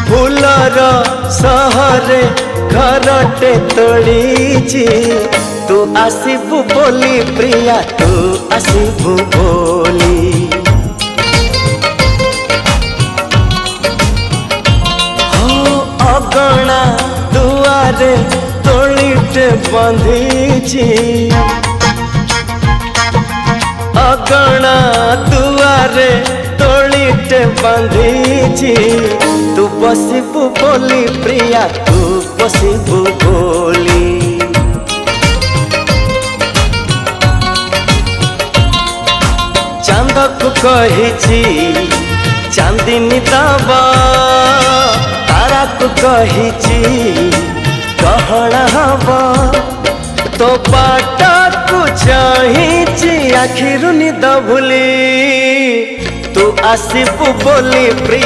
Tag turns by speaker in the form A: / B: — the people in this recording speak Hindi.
A: फूलर सहरे घरटे तोड़ी तू आसबू बोली प्रिया तू आसबू बोली हो अगणा दुआरे तोड़ीटे बंधी अगणा दुआरे तोड़ीटे बंधी तू बसबू बोली प्रिया तू बसबू बोली चांद को कही चांदनी दबा तारा को कही गहना हवा तो बाट को चाही आखिर निद भूली तू आसबू बोली प्रिया।